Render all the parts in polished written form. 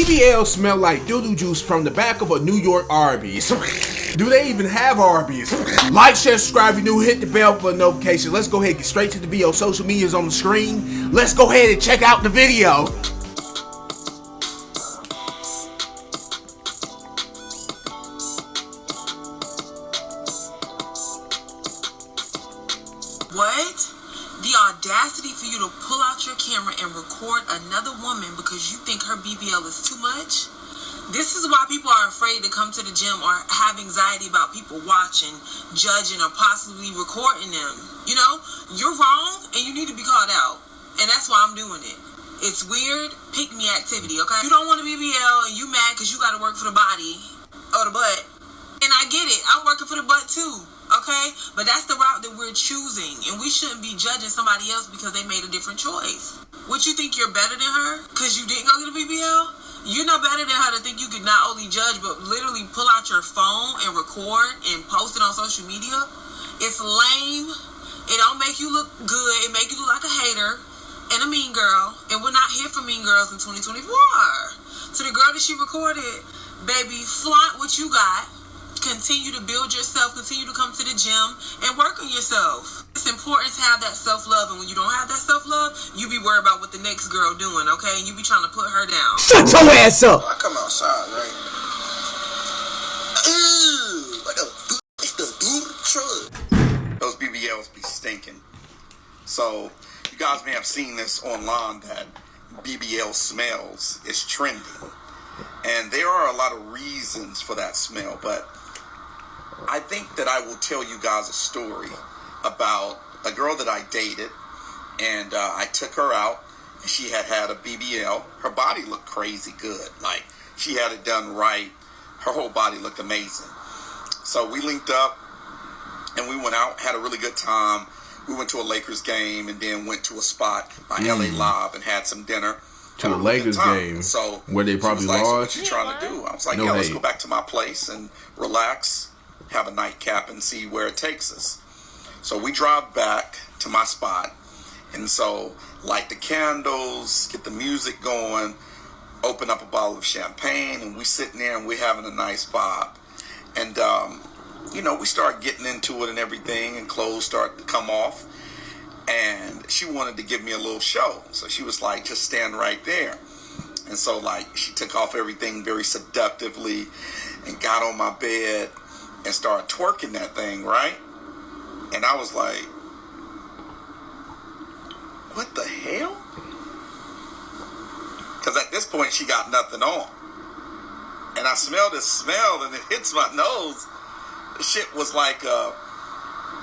BBL smell like doo-doo juice from the back of a New York Arby's. Do they even have Arby's? Like, share, subscribe if you're new, hit the bell for notifications. Let's go ahead and get straight to the video. Social media's on the screen. Let's go ahead and check out the video. What? The audacity for you to pull out your camera and record another woman because you think her BBL is too much? This is why people are afraid to come to the gym or have anxiety about people watching, judging, or possibly recording them. You know, you're wrong and you need to be called out. And that's why I'm doing it. It's weird, pick me activity, okay? You don't want a BBL and you mad because you got to work for the body or the butt. And I get it. I'm working for the butt too. Okay, but that's the route that we're choosing, and we shouldn't be judging somebody else because they made a different choice. What, you think you're better than her because you didn't go get a BBL? You're not better than her to think you could not only judge but literally pull out your phone and record and post it on social media. It's lame. It don't make you look good. It make you look like a hater and a mean girl, and we're not here for mean girls in 2024. To the girl that she recorded, baby, flaunt what you got. Continue to build yourself, continue to come to the gym and work on yourself. It's important to have that self-love, and when you don't have that self-love, you be worried about what the next girl doing, okay? And you be trying to put her down. Shut your ass up! I come outside, right? Ooh, like it's the dude truck. Those BBLs be stinking. So, you guys may have seen this online that BBL smells is trending. And there are a lot of reasons for that smell, but I think that I will tell you guys a story about a girl that I dated, and I took her out, and she had a BBL. Her body looked crazy good. Like, she had it done right. Her whole body looked amazing. So we linked up, and we went out, had a really good time. We went to a Lakers game, and then went to a spot by LA Live and had some dinner. To a Lakers game, so where they probably like, lost. So what you trying to do? I was like, no yeah, hate. Let's go back to my place and relax, have a nightcap, and see where it takes us. So we drive back to my spot, and so light the candles, get the music going, open up a bottle of champagne, and we sitting there and we're having a nice vibe. And you know, we start getting into it and everything, and clothes start to come off. And she wanted to give me a little show. So she was like, just stand right there. And so, like, she took off everything very seductively and got on my bed and started twerking that thing, right? And I was like, what the hell? Because at this point, she got nothing on. And I smelled this smell, and it hits my nose. The shit was like a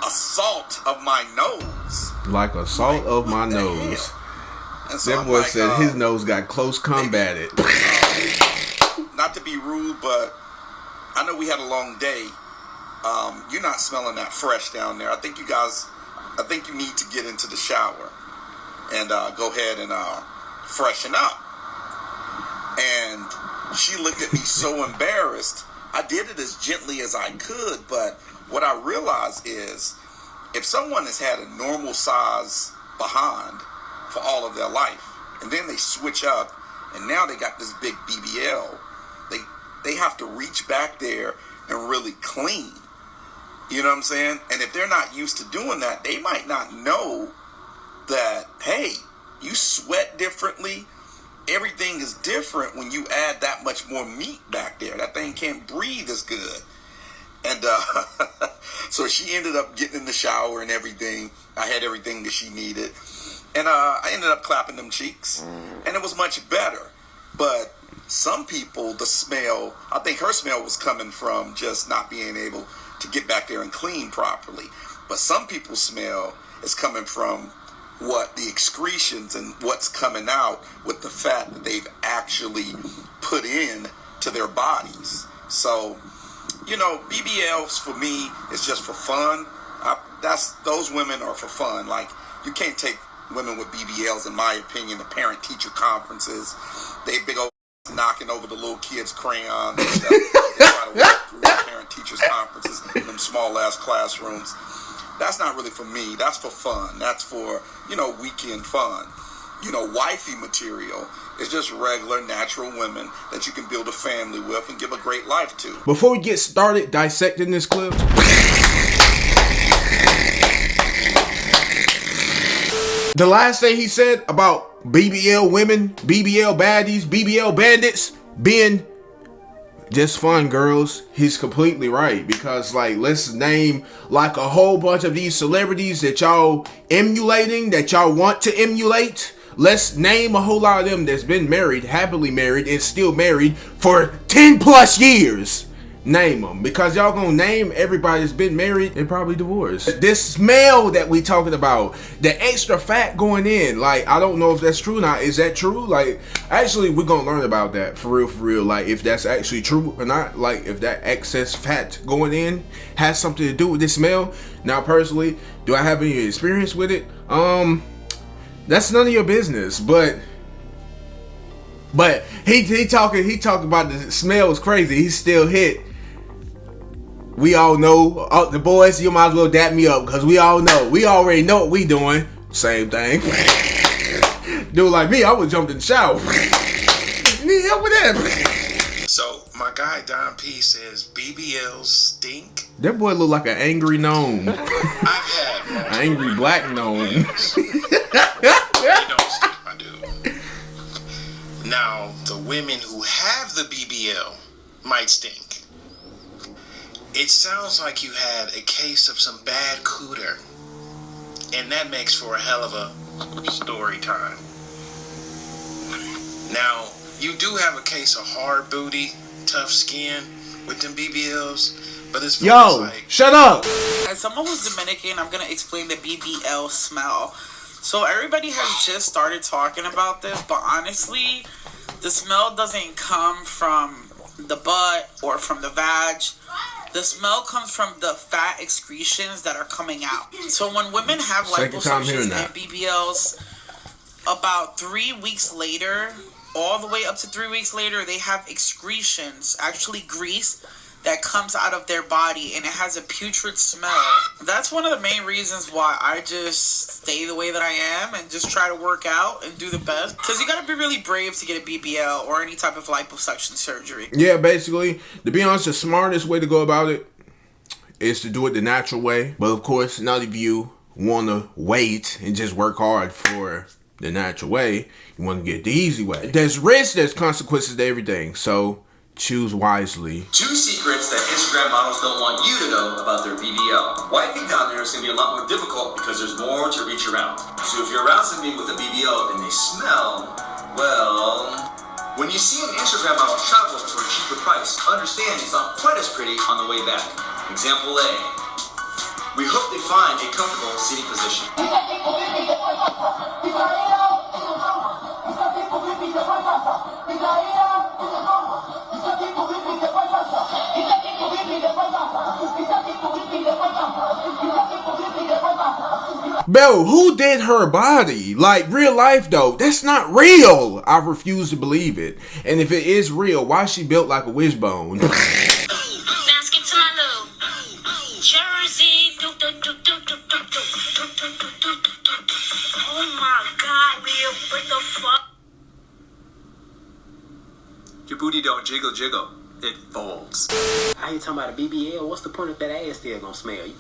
salt of my nose. Like a salt of my nose. And so that boy like, said his nose got close combated. Not to be rude, but I know we had a long day. You're not smelling that fresh down there. I think you need to get into the shower and go ahead and freshen up. And she looked at me so embarrassed. I did it as gently as I could, but what I realized is, if someone has had a normal size behind for all of their life, and then they switch up, and now they got this big BBL, they have to reach back there and really clean. You know what I'm saying? And if they're not used to doing that, they might not know that, hey, you sweat differently. Everything is different when you add that much more meat back there. That thing can't breathe as good. And so she ended up getting in the shower and everything. I had everything that she needed. And I ended up clapping them cheeks. And it was much better. But some people, the smell, I think her smell was coming from just not being able to get back there and clean properly. But some people's smell is coming from what the excretions and what's coming out with the fat that they've actually put in to their bodies. So, you know, BBLs for me is just for fun. Those women are for fun. Like, you can't take women with BBLs, in my opinion, to parent-teacher conferences. They big old knocking over the little kids' crayons and stuff. They try to walk through the parent-teachers conferences in them small-ass classrooms. That's not really for me. That's for fun. That's for, you know, weekend fun. You know, wifey material It's just regular, natural women that you can build a family with and give a great life to. Before we get started dissecting this clip, the last thing he said about BBL women, BBL baddies, BBL bandits being just fun girls, he's completely right. Because, like, let's name like a whole bunch of these celebrities that y'all emulating, that y'all want to emulate. Let's name a whole lot of them that's been married, happily married, and still married for 10 plus years. Name them, because y'all gonna name everybody that's been married and probably divorced. This smell that we talking about, the extra fat going in, like, I don't know if that's true or not. Is that true? Like, actually, we're gonna learn about that for real, like, if that's actually true or not, like, if that excess fat going in has something to do with this smell. Now, personally, do I have any experience with it? That's none of your business, but he talking about the smell is crazy. He's still hit. We all know, the boys, you might as well dap me up, because we all know. We already know what we doing. Same thing. Dude like me, I would jump in the shower. You need help with that? So, my guy Don P says BBLs stink. That boy look like an angry gnome. I've had An angry black gnome. They don't stink, my dude. Now, the women who have the BBL might stink. It sounds like you had a case of some bad cooter, and that makes for a hell of a story time. Now, you do have a case of hard booty, tough skin with them BBLs, but it's like... Shut up! As someone who's Dominican, I'm gonna explain the BBL smell. So everybody has just started talking about this, but honestly, the smell doesn't come from the butt or from the vag. The smell comes from the fat excretions that are coming out. So when women have liposuctions and BBLs, about 3 weeks later, all the way up to 3 weeks later, they have excretions, actually grease, that comes out of their body, and it has a putrid smell. That's one of the main reasons why I just stay the way that I am and just try to work out and do the best. Because you gotta be really brave to get a BBL or any type of liposuction surgery. Yeah, basically, to be honest, the smartest way to go about it is to do it the natural way. But of course, none of you want to wait and just work hard for the natural way. You want to get the easy way. There's risks, there's consequences to everything. So choose wisely. 2 secrets that Instagram models don't want you to know about their BBL. Wiping down there is going to be a lot more difficult because there's more to reach around. So if you're around somebody with a BBL and they smell, well, when you see an Instagram model travel for a cheaper price, understand it's not quite as pretty on the way back. Example A. We hope they find a comfortable seating position. Bro, who did her body? Like, real life though, that's not real. I refuse to believe it. And if it is real, why is she built like a wishbone? Basket to my loo. Jersey. Oh my God, Leo, what the fuck? Your booty don't jiggle jiggle, it folds. How you talking about a BBL? What's the point if that ass still gonna smell you?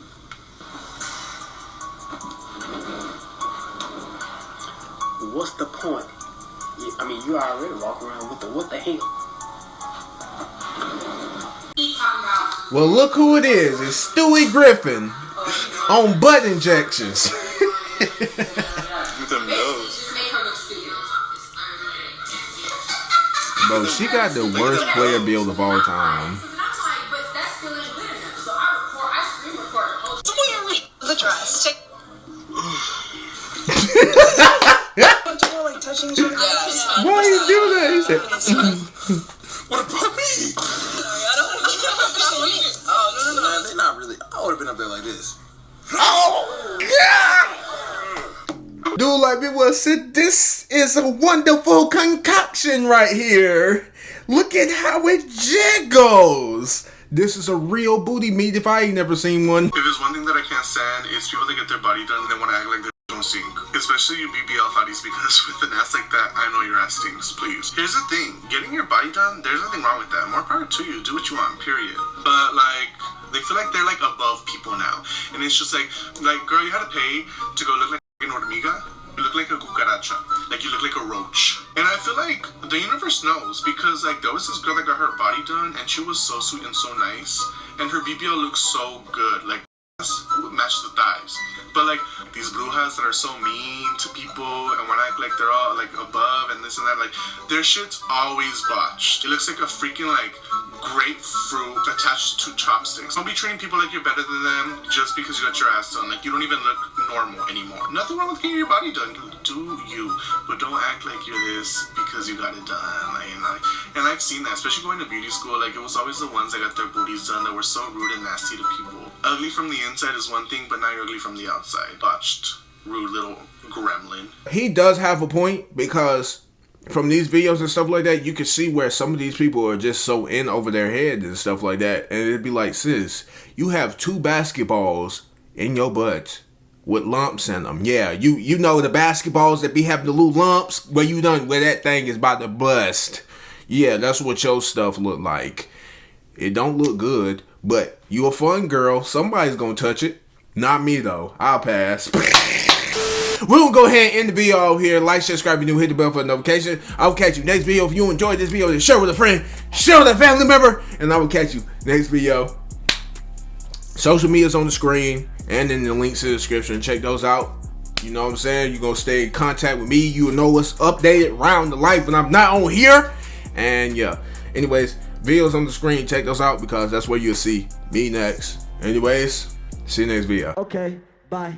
What's the point? I mean, you already walk around with the what the hell? Well, look who it is. It's Stewie Griffin on butt injections. Them nose. Bro, she got the worst player build of all time. The dress. Check. Why you do that? He said, What about me? Oh, no. Man, they're not really. I would have been up there like this. oh, God! Dude, like people have said, this is a wonderful concoction right here. Look at how it jiggles. This is a real booty meat if I ain't never seen one. If there's one thing that I can't stand, it's people that get their body done and they want to act like they're don't stink. Especially you BBL fatties, because with an ass like that, I know your ass stinks, please. Here's the thing, getting your body done, there's nothing wrong with that. More power to you, do what you want, period. But like, they feel like they're like above people now. And it's just like girl, you had to pay to go look like an hormiga. You look like a cucaracha. Like you look like a roach. And I feel like the universe knows, because like there was this girl that got her body done and she was so sweet and so nice. And her BBL looks so good. Like would match the thighs. But like these brujas that are so mean to people and want to act like they're all like above and this and that, like their shit's always botched. It looks like a freaking like grapefruit attached to chopsticks. Don't be treating people like you're better than them just because you got your ass done. Like you don't even look normal anymore. Nothing wrong with getting your body done. Do you, but don't act like you're this because you got it done. And I've seen that, especially going to beauty school. Like it was always the ones that got their booties done that were so rude and nasty to people. Ugly from the inside is one thing, but now you're ugly from the outside. Botched, rude little gremlin. He does have a point, because from these videos and stuff like that, you can see where some of these people are just so in over their head and stuff like that. And it'd be like, sis, you have 2 basketballs in your butt with lumps in them. Yeah, you know the basketballs that be having the little lumps where that thing is about to bust. Yeah, that's what your stuff look like. It don't look good, but you a fun girl. Somebody's gonna touch it. Not me though. I'll pass. We're gonna go ahead and end the video out here. Like, share, subscribe if you're new, hit the bell for a notification. I will catch you next video. If you enjoyed this video, then share with a friend, share with a family member, and I will catch you next video. Social media's on the screen and in the links in the description. Check those out. You know what I'm saying? You're gonna stay in contact with me. You will know what's updated around the life when I'm not on here. And yeah. Anyways, videos on the screen. Check those out, because that's where you'll see me next. Anyways, see you next video. Okay, bye.